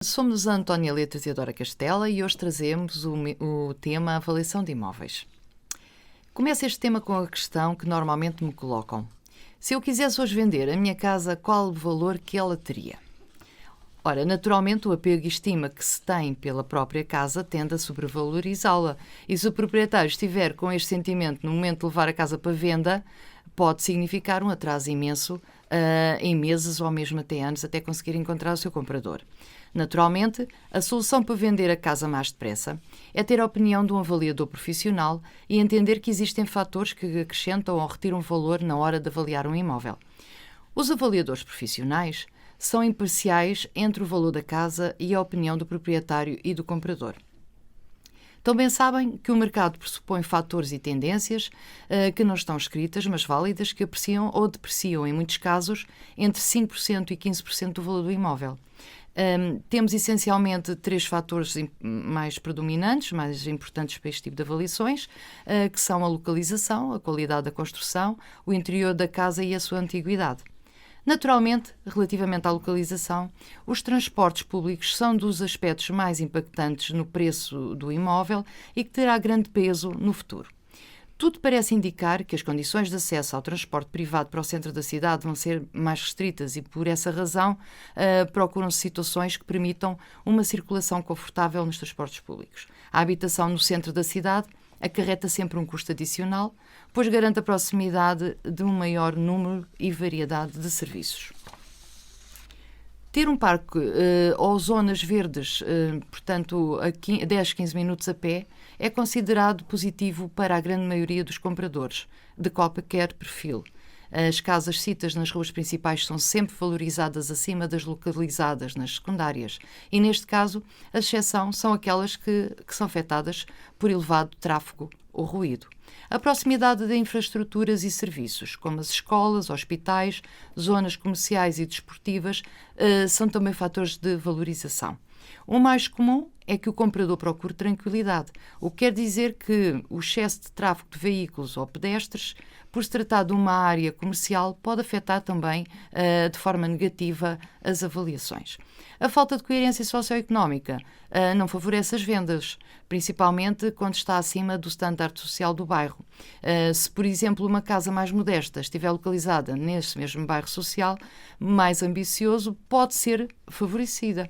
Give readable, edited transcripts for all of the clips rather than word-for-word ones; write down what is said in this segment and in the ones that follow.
Somos a Antónia Letras e a Dora Castela e hoje trazemos o tema avaliação de imóveis. Começo este tema com a questão que normalmente me colocam. Se eu quisesse hoje vender a minha casa, qual o valor que ela teria? Ora, naturalmente o apego e estima que se tem pela própria casa tende a sobrevalorizá-la. E se o proprietário estiver com este sentimento no momento de levar a casa para venda, pode significar um atraso imenso em meses ou mesmo até anos até conseguir encontrar o seu comprador. Naturalmente, a solução para vender a casa mais depressa é ter a opinião de um avaliador profissional e entender que existem fatores que acrescentam ou retiram valor na hora de avaliar um imóvel. Os avaliadores profissionais são imparciais entre o valor da casa e a opinião do proprietário e do comprador. Também sabem que o mercado pressupõe fatores e tendências que não estão escritas, mas válidas, que apreciam ou depreciam, em muitos casos, entre 5% e 15% do valor do imóvel. Temos essencialmente três fatores mais predominantes, mais importantes para este tipo de avaliações, que são a localização, a qualidade da construção, o interior da casa e a sua antiguidade. Naturalmente, relativamente à localização, os transportes públicos são dos aspectos mais impactantes no preço do imóvel e que terá grande peso no futuro. Tudo parece indicar que as condições de acesso ao transporte privado para o centro da cidade vão ser mais restritas e, por essa razão, procuram-se situações que permitam uma circulação confortável nos transportes públicos. A habitação no centro da cidade acarreta sempre um custo adicional, pois garante a proximidade de um maior número e variedade de serviços. Ter um parque ou zonas verdes, portanto, a 10, 15 minutos a pé, é considerado positivo para a grande maioria dos compradores, de qualquer perfil. As casas citas nas ruas principais são sempre valorizadas acima das localizadas nas secundárias e, neste caso, a exceção são aquelas que são afetadas por elevado tráfego ou ruído. A proximidade de infraestruturas e serviços, como as escolas, hospitais, zonas comerciais e desportivas, são também fatores de valorização. O mais comum é que o comprador procure tranquilidade, o que quer dizer que o excesso de tráfego de veículos ou pedestres, por se tratar de uma área comercial, pode afetar também de forma negativa as avaliações. A falta de coerência socioeconómica não favorece as vendas, principalmente quando está acima do standard social do bairro. Se, por exemplo, uma casa mais modesta estiver localizada nesse mesmo bairro social, mais ambicioso, pode ser favorecida.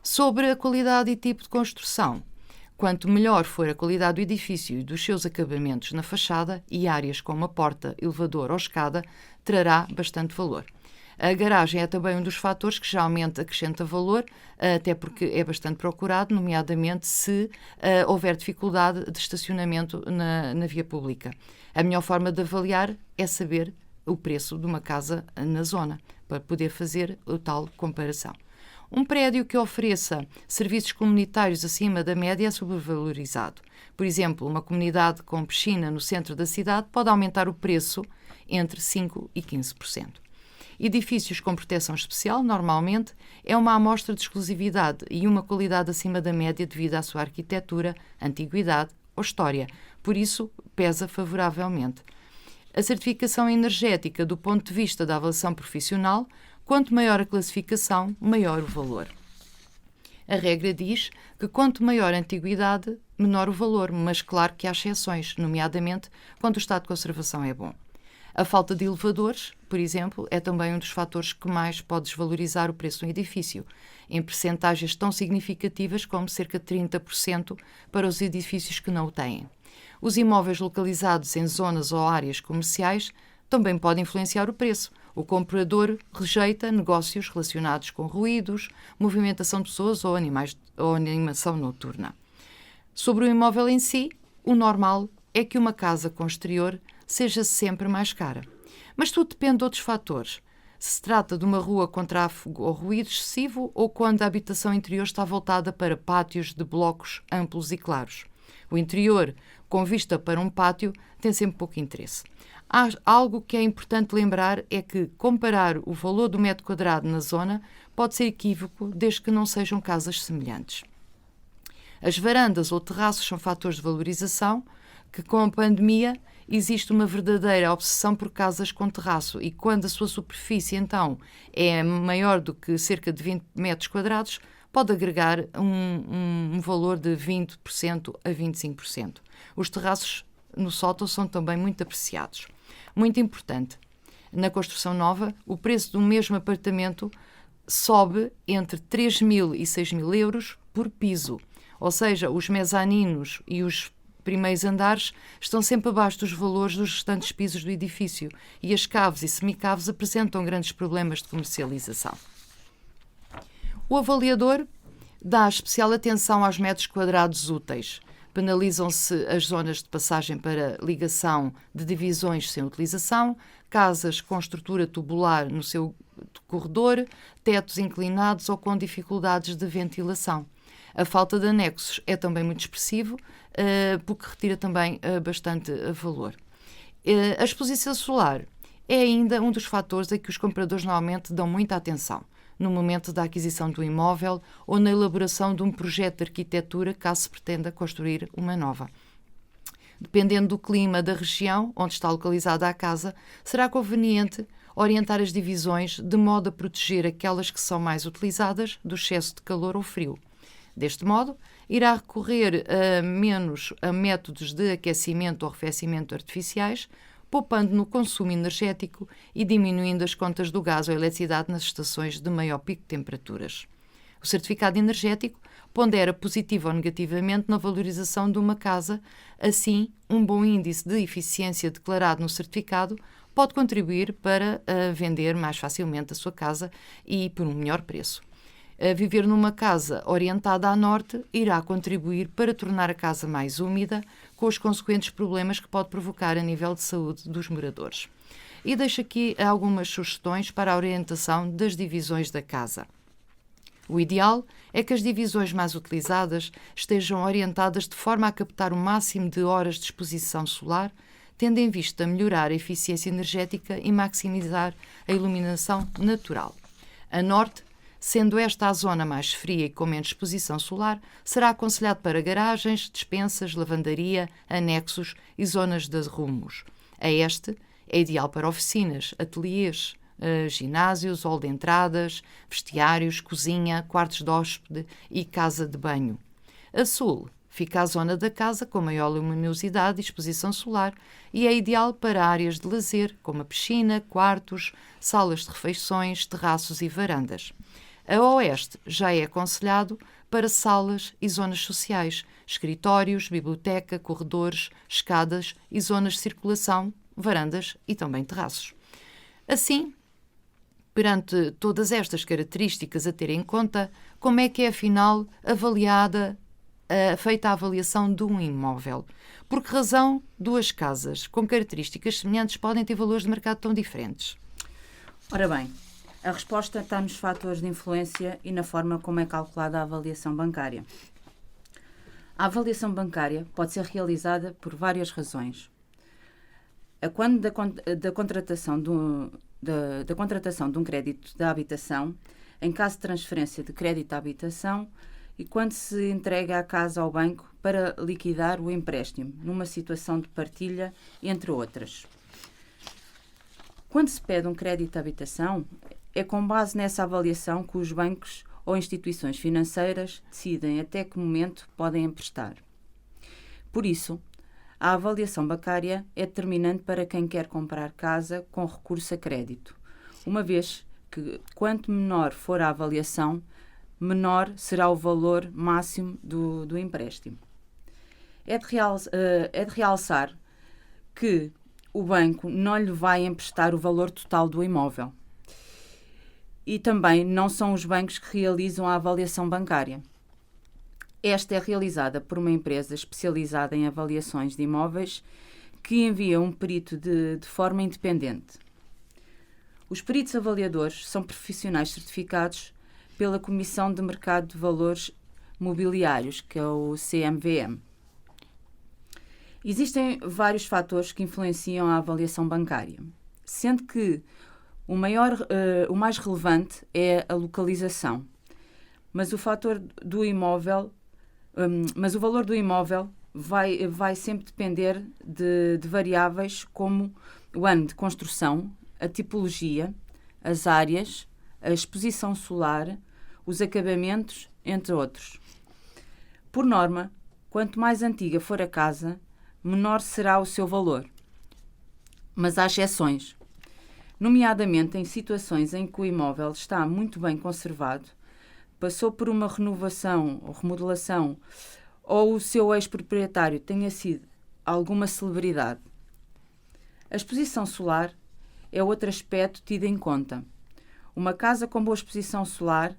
Sobre a qualidade e tipo de construção. Quanto melhor for a qualidade do edifício e dos seus acabamentos na fachada e áreas como a porta, elevador ou escada, trará bastante valor. A garagem é também um dos fatores que geralmente acrescenta valor, até porque é bastante procurado, nomeadamente se houver dificuldade de estacionamento na via pública. A melhor forma de avaliar é saber o preço de uma casa na zona, para poder fazer a tal comparação. Um prédio que ofereça serviços comunitários acima da média é sobrevalorizado. Por exemplo, uma comunidade com piscina no centro da cidade pode aumentar o preço entre 5% e 15%. Edifícios com proteção especial, normalmente, é uma amostra de exclusividade e uma qualidade acima da média devido à sua arquitetura, antiguidade ou história. Por isso, pesa favoravelmente. A certificação energética, do ponto de vista da avaliação profissional, quanto maior a classificação, maior o valor. A regra diz que quanto maior a antiguidade, menor o valor, mas claro que há exceções, nomeadamente quando o estado de conservação é bom. A falta de elevadores, por exemplo, é também um dos fatores que mais pode desvalorizar o preço de um edifício, em percentagens tão significativas como cerca de 30% para os edifícios que não o têm. Os imóveis localizados em zonas ou áreas comerciais também podem influenciar o preço. O comprador rejeita negócios relacionados com ruídos, movimentação de pessoas ou animais ou animação noturna. Sobre o imóvel em si, o normal é que uma casa com exterior seja sempre mais cara. Mas tudo depende de outros fatores. Se trata de uma rua com tráfego ou ruído excessivo ou quando a habitação interior está voltada para pátios de blocos amplos e claros. O interior, com vista para um pátio, tem sempre pouco interesse. Algo que é importante lembrar é que comparar o valor do metro quadrado na zona pode ser equívoco desde que não sejam casas semelhantes. As varandas ou terraços são fatores de valorização que, com a pandemia existe uma verdadeira obsessão por casas com terraço e quando a sua superfície, então, é maior do que cerca de 20 metros quadrados, pode agregar um valor de 20% a 25%. Os terraços no sótão são também muito apreciados. Muito importante, na construção nova, o preço do mesmo apartamento sobe entre 3.000 e 6.000 euros por piso. Ou seja, os mezaninos e os primeiros andares estão sempre abaixo dos valores dos restantes pisos do edifício e as caves e semicaves apresentam grandes problemas de comercialização. O avaliador dá especial atenção aos metros quadrados úteis. Penalizam-se as zonas de passagem para ligação de divisões sem utilização, casas com estrutura tubular no seu corredor, tetos inclinados ou com dificuldades de ventilação. A falta de anexos é também muito expressivo, porque retira também bastante valor. A exposição solar é ainda um dos fatores a que os compradores normalmente dão muita atenção no momento da aquisição do imóvel ou na elaboração de um projeto de arquitetura, caso se pretenda construir uma nova. Dependendo do clima da região onde está localizada a casa, será conveniente orientar as divisões de modo a proteger aquelas que são mais utilizadas do excesso de calor ou frio. Deste modo, irá recorrer menos a métodos de aquecimento ou arrefecimento artificiais, poupando no consumo energético e diminuindo as contas do gás ou eletricidade nas estações de maior pico de temperaturas. O certificado energético pondera positivo ou negativamente na valorização de uma casa. Assim, um bom índice de eficiência declarado no certificado pode contribuir para vender mais facilmente a sua casa e por um melhor preço. Viver numa casa orientada a norte irá contribuir para tornar a casa mais úmida, com os consequentes problemas que pode provocar a nível de saúde dos moradores. E deixo aqui algumas sugestões para a orientação das divisões da casa. O ideal é que as divisões mais utilizadas estejam orientadas de forma a captar o máximo de horas de exposição solar, tendo em vista melhorar a eficiência energética e maximizar a iluminação natural. A norte, sendo esta a zona mais fria e com menos exposição solar, será aconselhado para garagens, despensas, lavandaria, anexos e zonas de arrumos. A este é ideal para oficinas, ateliês, ginásios, hall de entradas, vestiários, cozinha, quartos de hóspede e casa de banho. A sul fica a zona da casa com maior luminosidade e exposição solar e é ideal para áreas de lazer, como a piscina, quartos, salas de refeições, terraços e varandas. A oeste já é aconselhado para salas e zonas sociais, escritórios, biblioteca, corredores, escadas e zonas de circulação, varandas e também terraços. Assim, perante todas estas características a ter em conta, como é que é afinal feita a avaliação de um imóvel? Por que razão duas casas com características semelhantes podem ter valores de mercado tão diferentes? Ora bem, a resposta está nos fatores de influência e na forma como é calculada a avaliação bancária. A avaliação bancária pode ser realizada por várias razões. Quando da contratação de um crédito da habitação, em caso de transferência de crédito à habitação e quando se entrega a casa ao banco para liquidar o empréstimo, numa situação de partilha, entre outras. Quando se pede um crédito de habitação, é com base nessa avaliação que os bancos ou instituições financeiras decidem até que momento podem emprestar. Por isso, a avaliação bancária é determinante para quem quer comprar casa com recurso a crédito, uma vez que, quanto menor for a avaliação, menor será o valor máximo do empréstimo. É de realçar que o banco não lhe vai emprestar o valor total do imóvel. E também não são os bancos que realizam a avaliação bancária. Esta é realizada por uma empresa especializada em avaliações de imóveis que envia um perito de forma independente. Os peritos avaliadores são profissionais certificados pela Comissão de Mercado de Valores Mobiliários, que é o CMVM. Existem vários fatores que influenciam a avaliação bancária, sendo que o mais relevante é a localização, mas o valor do imóvel vai sempre depender de variáveis como o ano de construção, a tipologia, as áreas, a exposição solar, os acabamentos, entre outros. Por norma, quanto mais antiga for a casa, menor será o seu valor. Mas há exceções, nomeadamente em situações em que o imóvel está muito bem conservado, passou por uma renovação ou remodelação, ou o seu ex-proprietário tenha sido alguma celebridade. A exposição solar é outro aspecto tido em conta. Uma casa com boa exposição solar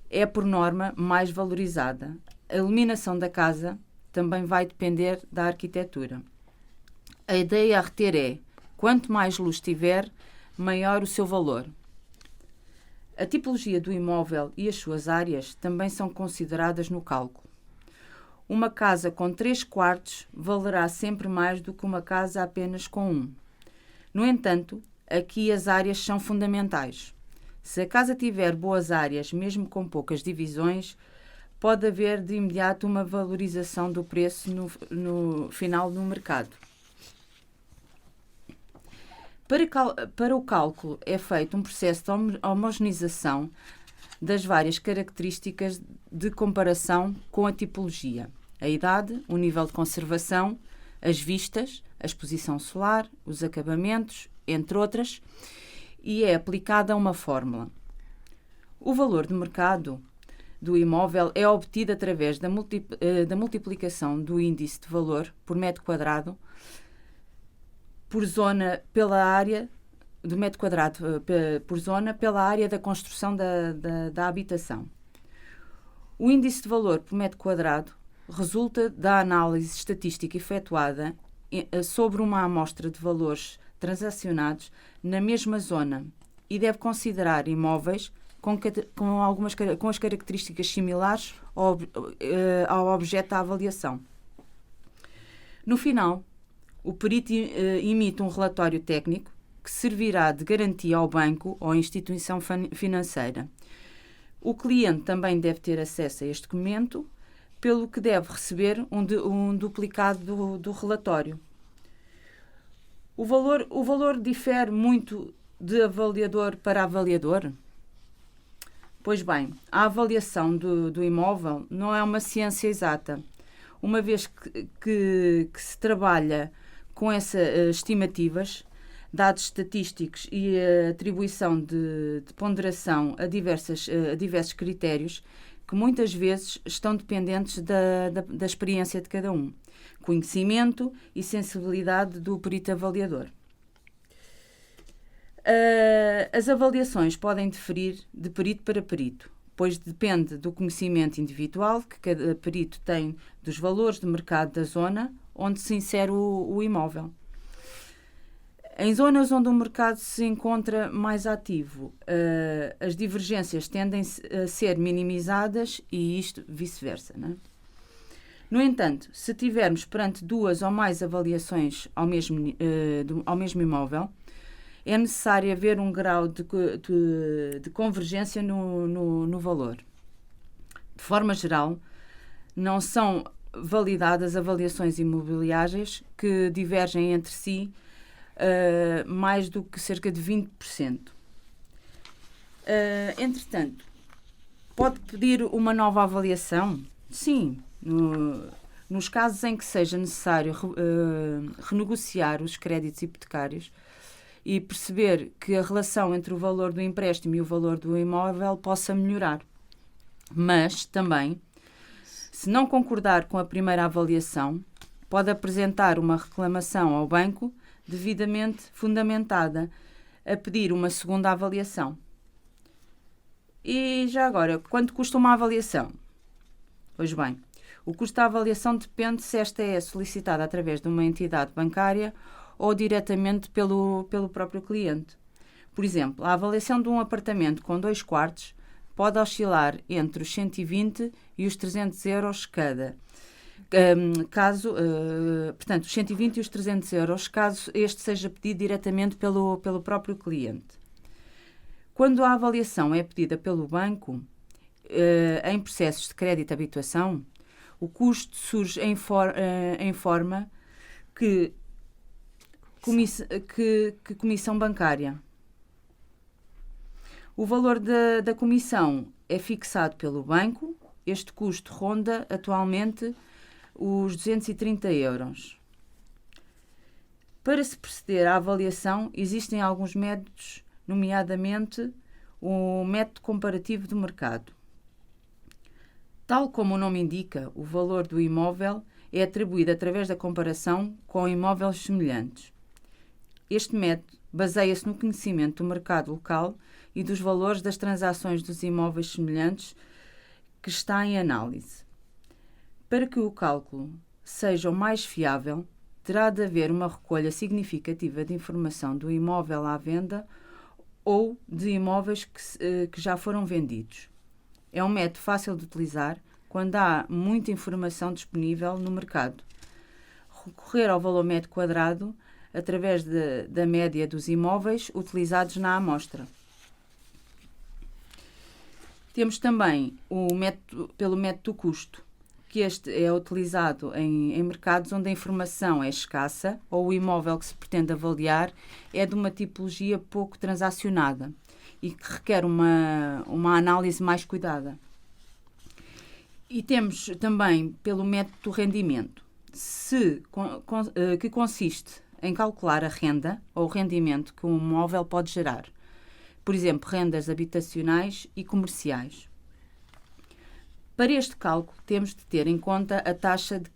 é, por norma, mais valorizada. A iluminação da casa também vai depender da arquitetura. A ideia a reter é, quanto mais luz tiver, maior o seu valor. A tipologia do imóvel e as suas áreas também são consideradas no cálculo. Uma casa com 3 quartos valerá sempre mais do que uma casa apenas com 1. No entanto, aqui as áreas são fundamentais. Se a casa tiver boas áreas, mesmo com poucas divisões, pode haver de imediato uma valorização do preço no final do mercado. Para o cálculo é feito um processo de homogeneização das várias características de comparação com a tipologia, a idade, o nível de conservação, as vistas, a exposição solar, os acabamentos, entre outras, e é aplicada uma fórmula. O valor de mercado do imóvel é obtido através da multiplicação do índice de valor por metro quadrado por zona pela área do metro quadrado por zona pela área da construção da habitação. O índice de valor por metro quadrado resulta da análise estatística efetuada sobre uma amostra de valores transacionados na mesma zona e deve considerar imóveis com as características similares ao objeto da avaliação. No final, o perito emite um relatório técnico que servirá de garantia ao banco ou à instituição financeira. O cliente também deve ter acesso a este documento, pelo que deve receber um duplicado do relatório. O valor difere muito de avaliador para avaliador? Pois bem, a avaliação do imóvel não é uma ciência exata, uma vez que se trabalha com essas estimativas, dados estatísticos e a atribuição de ponderação a diversos critérios que muitas vezes estão dependentes da experiência de cada um, conhecimento e sensibilidade do perito avaliador. As avaliações podem diferir de perito para perito, pois depende do conhecimento individual que cada perito tem dos valores de mercado da zona onde se insere o imóvel. Em zonas onde o mercado se encontra mais ativo, as divergências tendem a ser minimizadas e isto vice-versa, não é? No entanto, se tivermos perante 2 ou mais avaliações ao mesmo imóvel, é necessário haver um grau de convergência no valor. De forma geral, não são validadas avaliações imobiliárias que divergem entre si mais do que cerca de 20%. Entretanto, pode pedir uma nova avaliação? Sim, nos casos em que seja necessário renegociar os créditos hipotecários e perceber que a relação entre o valor do empréstimo e o valor do imóvel possa melhorar. Mas, também, se não concordar com a primeira avaliação, pode apresentar uma reclamação ao banco devidamente fundamentada a pedir uma segunda avaliação. E já agora, quanto custa uma avaliação? Pois bem, o custo da avaliação depende se esta é solicitada através de uma entidade bancária ou diretamente pelo próprio cliente. Por exemplo, a avaliação de um apartamento com 2 quartos pode oscilar entre os 120 e os 300 euros cada. Portanto, os 120 e os 300 euros, caso este seja pedido diretamente pelo próprio cliente. Quando a avaliação é pedida pelo banco, em processos de crédito à habitação, O custo surge em forma que comissão bancária. O valor da comissão é fixado pelo banco. Este custo ronda atualmente os 230 euros. Para se proceder à avaliação, existem alguns métodos, nomeadamente o método comparativo do mercado. Tal como o nome indica, o valor do imóvel é atribuído através da comparação com imóveis semelhantes. Este método baseia-se no conhecimento do mercado local e dos valores das transações dos imóveis semelhantes que está em análise. Para que o cálculo seja o mais fiável, terá de haver uma recolha significativa de informação do imóvel à venda ou de imóveis que já foram vendidos. É um método fácil de utilizar quando há muita informação disponível no mercado. Recorrer ao valor metro quadrado através da média dos imóveis utilizados na amostra. Temos também pelo método do custo, que este é utilizado em mercados onde a informação é escassa ou o imóvel que se pretende avaliar é de uma tipologia pouco transacionada e que requer uma análise mais cuidada. E temos também pelo método do rendimento, que consiste em calcular a renda ou o rendimento que um imóvel pode gerar. Por exemplo, rendas habitacionais e comerciais. Para este cálculo, temos de ter em conta a taxa de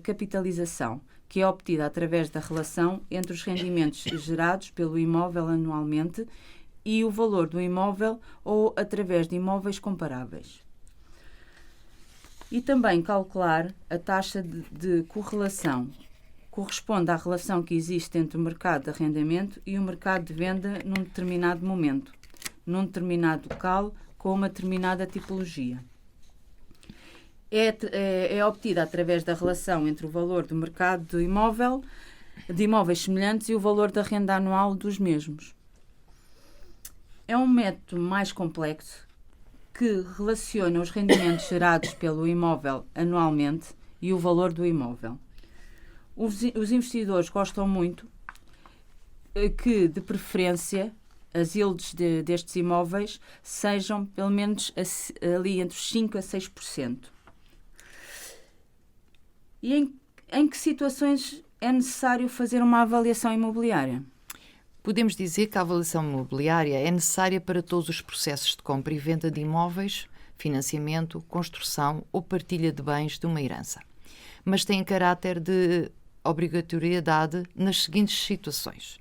capitalização, que é obtida através da relação entre os rendimentos gerados pelo imóvel anualmente e o valor do imóvel ou através de imóveis comparáveis. E também calcular a taxa de correlação. Corresponde à relação que existe entre o mercado de arrendamento e o mercado de venda num determinado momento, num determinado local, com uma determinada tipologia. É obtida através da relação entre o valor do mercado de imóveis semelhantes e o valor da renda anual dos mesmos. É um método mais complexo que relaciona os rendimentos gerados pelo imóvel anualmente e o valor do imóvel. Os investidores gostam muito que, de preferência, as yields destes imóveis sejam pelo menos ali entre os 5% a 6%. E em que situações é necessário fazer uma avaliação imobiliária? Podemos dizer que a avaliação imobiliária é necessária para todos os processos de compra e venda de imóveis, financiamento, construção ou partilha de bens de uma herança, mas tem caráter de obrigatoriedade nas seguintes situações.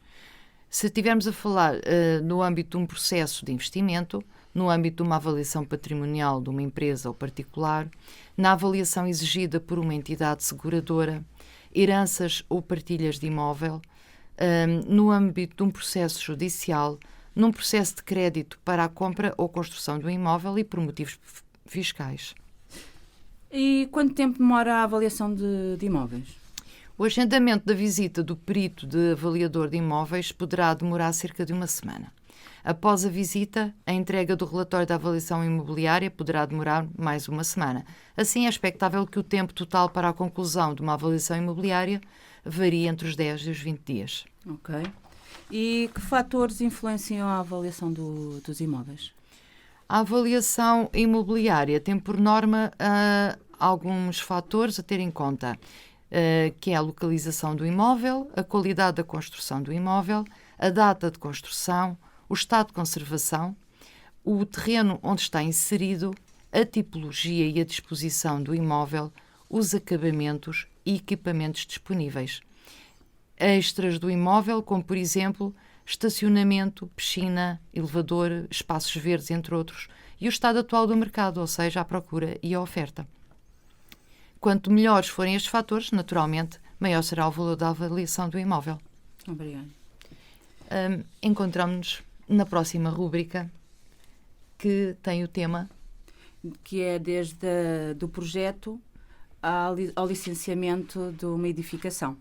Se estivermos a falar no âmbito de um processo de investimento, no âmbito de uma avaliação patrimonial de uma empresa ou particular, na avaliação exigida por uma entidade seguradora, heranças ou partilhas de imóvel, no âmbito de um processo judicial, num processo de crédito para a compra ou construção do imóvel e por motivos fiscais. E quanto tempo demora a avaliação de imóveis? O agendamento da visita do perito de avaliador de imóveis poderá demorar cerca de uma semana. Após a visita, a entrega do relatório da avaliação imobiliária poderá demorar mais uma semana. Assim, é expectável que o tempo total para a conclusão de uma avaliação imobiliária varie entre os 10 e os 20 dias. Ok. E que fatores influenciam a avaliação dos imóveis? A avaliação imobiliária tem, por norma, alguns fatores a ter em conta, que é a localização do imóvel, a qualidade da construção do imóvel, a data de construção, o estado de conservação, o terreno onde está inserido, a tipologia e a disposição do imóvel, os acabamentos e equipamentos disponíveis. Extras do imóvel, como por exemplo, estacionamento, piscina, elevador, espaços verdes, entre outros, e o estado atual do mercado, ou seja, a procura e a oferta. Quanto melhores forem estes fatores, naturalmente, maior será o valor da avaliação do imóvel. Obrigada. Encontramos-nos na próxima rúbrica, que tem o tema... Que é desde do projeto ao licenciamento de uma edificação.